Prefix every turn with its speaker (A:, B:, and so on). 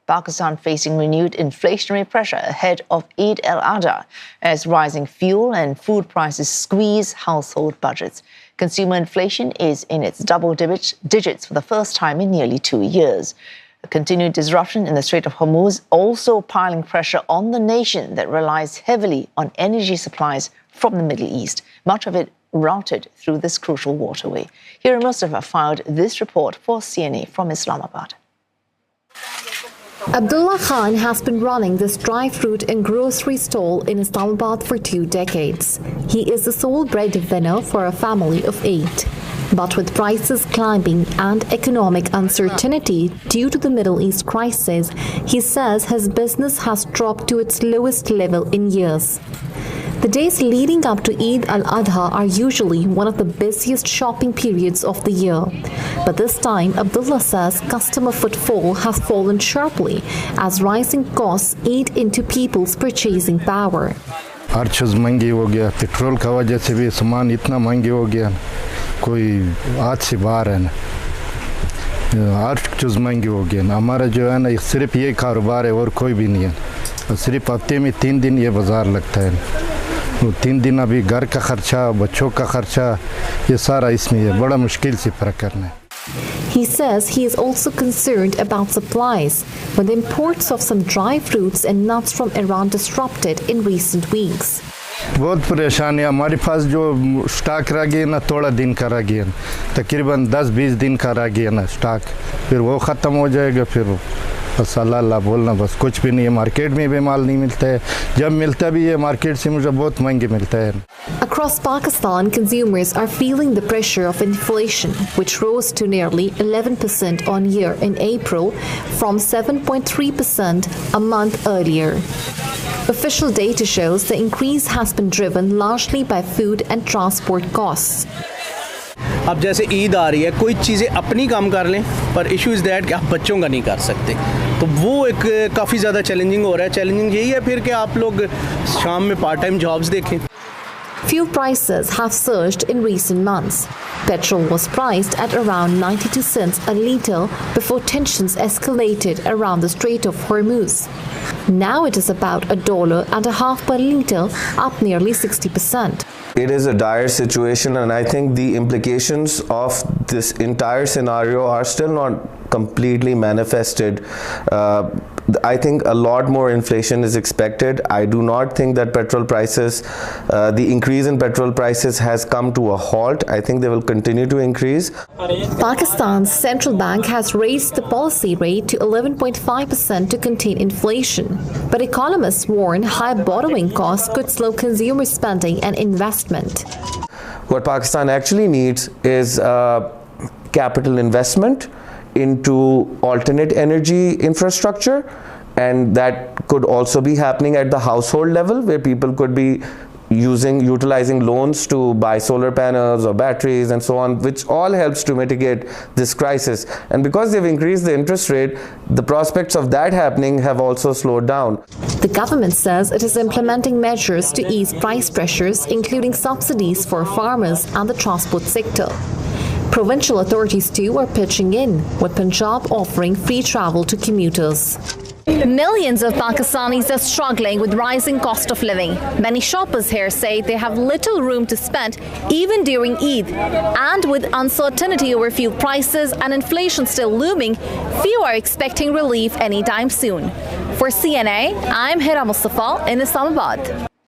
A: Pakistan facing renewed inflationary pressure ahead of Eid al-Adha as rising fuel and food prices squeeze household budgets. Consumer inflation is in its double digits for the first time in nearly 2 years. A continued disruption in the Strait of Hormuz also piling pressure on the nation that relies heavily on energy supplies from the Middle East, much of it routed through this crucial waterway. Hira Mustafa filed this report for CNA from Islamabad.
B: Abdullah Khan has been running this dry fruit and grocery stall in Islamabad for 2 decades. He is the sole breadwinner for a family of 8. But with prices climbing and economic uncertainty due to the Middle East crisis, he says his business has dropped to its lowest level in years. The days leading up to Eid al-Adha are usually one of the busiest shopping periods of the year. But this time, Abdullah says customer footfall has fallen sharply as rising costs eat into people's purchasing power.
C: हर चीज़ महंगी हो गया, petrol का वजह से भी सामान इतना महंगी हो गया, कोई आज से बाहर है ना, हर चीज़ महंगी हो गया ना। हमारा जो है ना सिर्फ ये कारोबार है और कोई भी नहीं है, सिर्फ हफ्ते में 3 दिन ये बाज़ार लगता है। 3 दिन अभी घर का खर्चा, बच्चों का खर्चा, ये सारा इसमें है, बड़ा मुश्किल से फर्क करना है।
B: He says he is also concerned about supplies when the imports of some dry fruits and nuts from Iran disrupted in recent weeks.
C: बहुत परेशानी है हमारे पास जो स्टॉक रह गया ना, थोड़ा दिन का रह गया, तकरीबन 10-20 दिन का रह गया ना स्टॉक, फिर वो ख़त्म हो जाएगा, फिर बस अल्लाह बोलना, बस कुछ भी नहीं है। मार्केट में भी माल नहीं मिलता है, जब मिलता भी है मार्केट से मुझे बहुत महंगे मिलता है।
B: Across Pakistan, consumers are feeling the pressure of inflation, which rose to nearly 11% on year in April from 7.3% a month earlier. Official data shows the increase has been driven largely by food and transport costs.
D: अब जैसे ईद आ रही है, कोई चीज़ें अपनी काम कर लें, पर इशू इज़ दैट कि आप बच्चों का नहीं कर सकते, तो वो एक काफ़ी ज़्यादा चैलेंजिंग हो रहा है। चैलेंजिंग यही है फिर कि आप लोग शाम में पार्ट टाइम जॉब्स देखें।
B: Fuel prices have surged in recent months. Petrol was priced at around 92 cents a litre before tensions escalated around the Strait of Hormuz. Now it is about $1.50 per litre, up nearly 60%.
E: It is a dire situation, and I think the implications of this entire scenario are still not completely manifested. I think a lot more inflation is expected. I do not think that petrol prices, the increase in petrol prices has come to a halt. I think they will continue to increase.
B: Pakistan's central bank has raised the policy rate to 11.5% to contain inflation. But economists warn high borrowing costs could slow consumer spending and investment.
E: What Pakistan actually needs is capital investment into alternate energy infrastructure, and that could also be happening at the household level, where people could be utilizing loans to buy solar panels or batteries and so on, which all helps to mitigate this crisis. And because they've increased the interest rate, the prospects of that happening have also slowed down.
B: The government says it is implementing measures to ease price pressures, including subsidies for farmers and the transport sector. Provincial authorities too are pitching in, with Punjab offering free travel to commuters.
F: Millions of Pakistanis are struggling with rising cost of living. Many shoppers here say they have little room to spend even during Eid. And with uncertainty over fuel prices and inflation still looming, few are expecting relief anytime soon. For CNA, I'm Hira Mustafa in Islamabad.